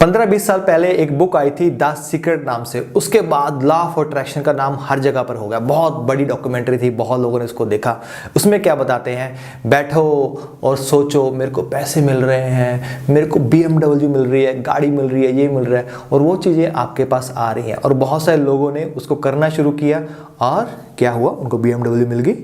15-20 साल पहले एक बुक आई थी द सीक्रेट नाम से, उसके बाद लॉ ऑफ अट्रैक्शन का नाम हर जगह पर हो गया। बहुत बड़ी डॉक्यूमेंट्री थी, बहुत लोगों ने इसको देखा। उसमें क्या बताते हैं, बैठो और सोचो मेरे को पैसे मिल रहे हैं, मेरे को BMW मिल रही है, गाड़ी मिल रही है, ये मिल रहा है, और वो चीज़ें आपके पास आ रही हैं। और बहुत सारे लोगों ने उसको करना शुरू किया और क्या हुआ, उनको BMW मिल गई,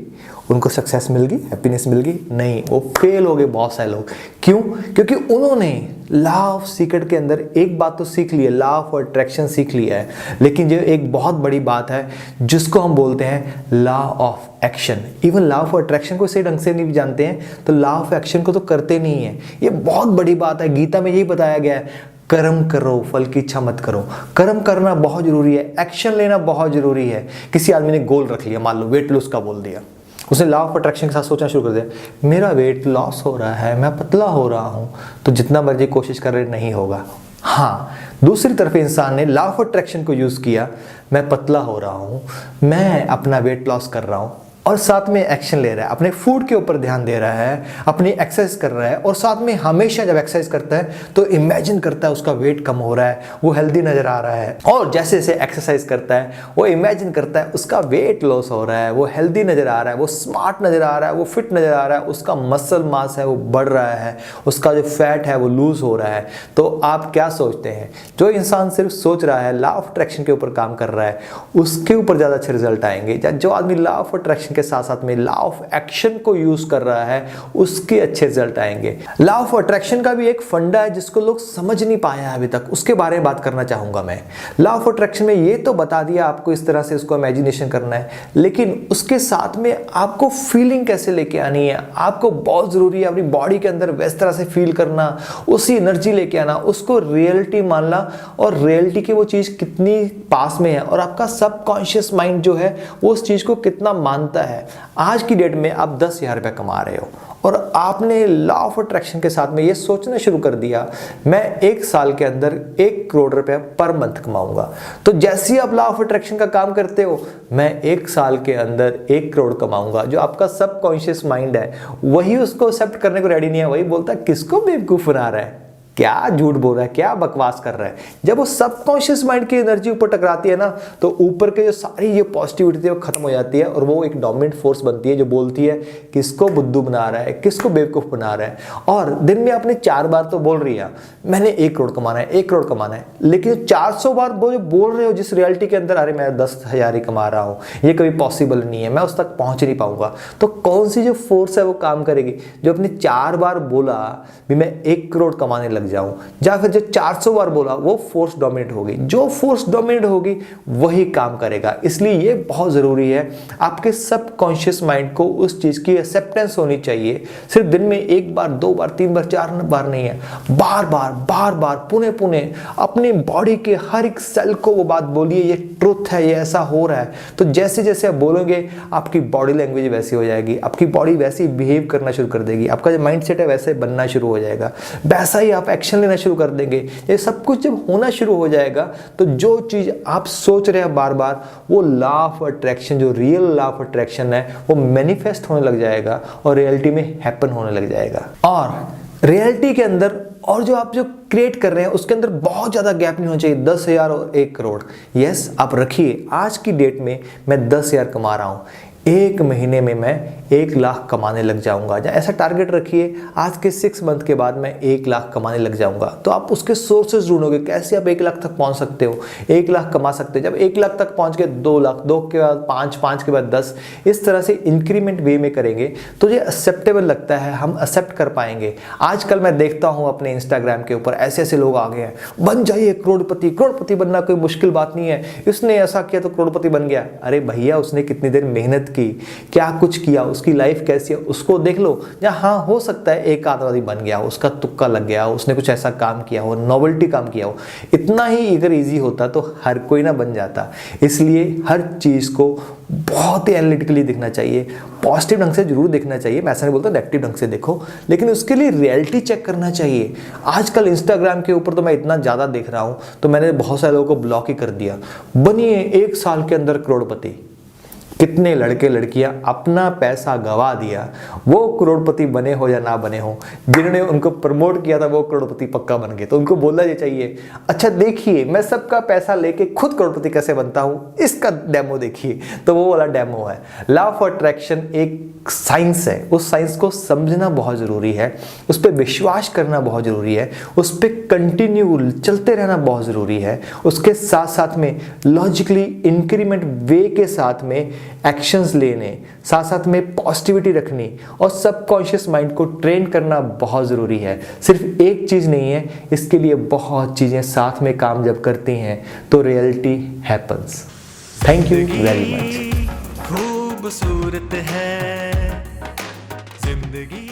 उनको सक्सेस मिल गई, हैप्पीनेस मिल गई? नहीं, वो फेल हो गए बहुत सारे लोग। क्यों? क्योंकि उन्होंने लॉ ऑफ सीक्रेट के अंदर एक बात तो सीख ली है, लॉ ऑफ अट्रैक्शन सीख लिया है, लेकिन जो एक बहुत बड़ी बात है जिसको हम बोलते हैं law of action. Even law of attraction को सही ढंग से नहीं जानते हैं तो लॉ ऑफ एक्शन को तो करते नहीं है। ये बहुत बड़ी बात है। गीता में यही बताया गया है, कर्म करो फल की इच्छा मत करो। कर्म करना बहुत जरूरी है, एक्शन लेना बहुत जरूरी है। किसी आदमी ने गोल रख लिया, मान लो वेट लॉस का बोल दिया, उसने लॉ ऑफ अट्रैक्शन के साथ सोचना शुरू कर दिया, मेरा वेट लॉस हो रहा है, मैं पतला हो रहा हूं, तो जितना मर्जी कोशिश कर रहे नहीं होगा। हाँ, दूसरी तरफ इंसान ने लॉ ऑफ अट्रैक्शन को यूज किया, मैं पतला हो रहा हूं, मैं अपना वेट लॉस कर रहा हूं, और साथ में एक्शन ले रहा है, अपने फूड के ऊपर ध्यान दे रहा है, अपनी एक्सरसाइज कर रहा है, और साथ में हमेशा जब एक्सरसाइज करता है तो इमेजिन करता है उसका वेट कम हो रहा है, वो हेल्दी नजर आ रहा है, और जैसे जैसे एक्सरसाइज करता है वो इमेजिन करता है उसका वेट लॉस हो रहा है, वो हेल्दी नजर आ रहा है, वो स्मार्ट नजर आ रहा है, वो फिट नजर आ रहा है, उसका मसल मास है वो बढ़ रहा है, उसका जो फैट है वो लूज हो रहा है। तो आप क्या सोचते हैं, जो इंसान सिर्फ सोच रहा है, लॉ ऑफ अट्रैक्शन के ऊपर काम कर रहा है, उसके ऊपर ज्यादा अच्छे रिजल्ट आएंगे? जो आदमी लॉ ऑफ अट्रैक्शन के साथ साथ में लॉ ऑफ एक्शन को यूज कर रहा है उसके अच्छे रिजल्ट आएंगे। लॉ ऑफ अट्रैक्शन का भी एक फंडा है जिसको लोग समझ नहीं पाए हैं अभी तक, उसके बारे में बात करना चाहूंगा मैं। लॉ ऑफ अट्रैक्शन में ये तो बता दिया आपको इस तरह से इसको इमेजिनेशन करना है, लेकिन उसके साथ में आपको फीलिंग कैसे लेके आनी है, आपको बहुत जरूरी है अपनी बॉडी के अंदर वैस तरह से फील करना, उसी एनर्जी लेके आना, उसको रियलिटी मानना, और रियलिटी की वो चीज कितनी पास में है, और आपका सबकॉन्शियस माइंड जो है वो उस चीज को कितना मानता है। आज की डेट में आप 10,000 रुपये कमा रहे हो और आपने लॉ ऑफ अट्रैक्शन के साथ में ये सोचना शुरू कर दिया, मैं 1 साल के अंदर 1 करोड़ रुपए पर मंथ कमाऊंगा। तो जैसे ही आप लॉ ऑफ अट्रैक्शन का काम करते हो, मैं 1 साल के अंदर 1 करोड़ कमाऊंगा, जो आपका सबकॉन्शियस माइंड है वही उसको एक्सेप्ट करने को रेडी नहीं है, वही बोलता है किसको बेवकूफ बना रहा है, क्या झूठ बोल रहा है, क्या बकवास कर रहा है। जब वो सबकॉन्शियस माइंड की एनर्जी ऊपर टकराती है ना, तो ऊपर के जो सारी ये पॉजिटिविटी है वो खत्म हो जाती है, और वो एक डोमिनेंट फोर्स बनती है जो बोलती है किसको बुद्धू बना रहा है, किसको बेवकूफ बना रहा है। और दिन में आपने 4 बार तो बोल रही है मैंने 1 करोड़ कमाना है, 1 करोड़ कमाना है, लेकिन 400 बार वो जो बोल रहे हो जिस रियलिटी के अंदर, अरे मैं 10,000 ही कमा रहा हूँ, ये कभी पॉसिबल नहीं है, मैं उस तक पहुंच नहीं पाऊंगा, तो कौन सी जो फोर्स है वो काम करेगी? जो अपने 4 बार बोला भी मैं 1 करोड़ कमाने लग जाऊं, या फिर जो 400 बार बोला वो फोर्स डोमिनेट होगी। जो फोर्स डोमिनेट होगी वही काम करेगा। इसलिए ये बहुत जरूरी है, आपके सबकॉन्शियस माइंड को उस चीज की एक्सेप्टेंस होनी चाहिए। सिर्फ दिन में 1 बार 2 बार 3 बार 4 बार नहीं है, बार बार पुणे पुणे अपनी बॉडी के हर एक सेल को वो बात बोलिए, ये ट्रुथ है, ये ऐसा हो रहा है। तो जैसे जैसे आप बोलोगे आपकी बॉडी लैंग्वेज वैसी हो जाएगी, आपकी बॉडी वैसी बिहेव करना शुरू कर देगी, आपका जो माइंड सेट है वैसे बनना शुरू हो जाएगा, वैसा ही आप एक्शन लेना शुरू कर देंगे। ये सब कुछ जब होना शुरू हो जाएगा तो जो चीज आप सोच रहे हैं बार बार, वो लॉ ऑफ अट्रैक्शन, जो रियल लॉ ऑफ अट्रैक्शन है, वो मैनिफेस्ट होने लग जाएगा और रियलिटी में हैपन होने लग जाएगा। और रियलिटी के अंदर और जो आप जो क्रिएट कर रहे हैं उसके अंदर बहुत ज्यादा गैप नहीं होना चाहिए। 10,000 और 1 करोड़, यस आप रखिए, आज की डेट में मैं 10,000 कमा रहा हूं, 1 महीने में मैं 1 लाख कमाने लग जाऊंगा, या ऐसा टारगेट रखिए आज के 6 मंथ के बाद मैं 1 लाख कमाने लग जाऊंगा। तो आप उसके सोर्सेज ढूंढोगे, कैसे आप 1 लाख तक पहुंच सकते हो, 1 लाख कमा सकते हो। जब 1 लाख तक पहुंच गए 2 लाख, 2 के बाद 5, 5 के बाद 10, इस तरह से इंक्रीमेंट वे में करेंगे तो ये एक्सेप्टेबल लगता है, हम एक्सेप्ट कर पाएंगे। आजकल मैं देखता हूं अपने इंस्टाग्राम के ऊपर ऐसे ऐसे लोग आ गए हैं, बन जाइए करोड़पति, करोड़पति बनना कोई मुश्किल बात नहीं है, इसने ऐसा किया तो करोड़पति बन गया। अरे भैया उसने कितनी देर मेहनत की, क्या कुछ किया, उसकी लाइफ कैसी है उसको देख लो। या हाँ, हो सकता है एक आदमी बन गया, उसका तुक्का लग गया, उसने कुछ ऐसा काम किया हो, नोवेल्टी काम किया हो, इतना ही अगर इजी होता तो हर कोई ना बन जाता। इसलिए हर चीज को बहुत ही एनालिटिकली देखना चाहिए, पॉजिटिव ढंग से जरूर देखना चाहिए, मैं ऐसा नहीं बोलता नेगेटिव ढंग से देखो, लेकिन उसके लिए रियलिटी चेक करना चाहिए। आजकल इंस्टाग्राम के ऊपर तो मैं इतना ज्यादा देख रहा हूं, तो मैंने बहुत सारे लोगों को ब्लॉक ही कर दिया। बनिए 1 साल के अंदर करोड़पति, कितने लड़के लड़कियां अपना पैसा गवा दिया, वो करोड़पति बने हो या ना बने हो, जिन्होंने उनको प्रमोट किया था वो करोड़पति पक्का बन गए। तो उनको बोलना ये चाहिए, अच्छा देखिए मैं सबका पैसा लेके खुद करोड़पति कैसे बनता हूं, इसका डेमो देखिए। तो वो वाला डेमो है। लॉ ऑफ अट्रैक्शन एक साइंस है, उस साइंस को समझना बहुत जरूरी है, उस पर विश्वास करना बहुत जरूरी है, उस पर कंटिन्यू चलते रहना बहुत जरूरी है। उसके साथ साथ में लॉजिकली इंक्रीमेंट वे के साथ में एक्शंस लेने, साथ साथ में पॉजिटिविटी रखनी और सबकॉन्शियस माइंड को ट्रेन करना बहुत ज़रूरी है। सिर्फ एक चीज़ नहीं है, इसके लिए बहुत चीज़ें साथ में काम जब करती हैं तो reality happens. Thank you very much. खूबसूरत है जिंदगी।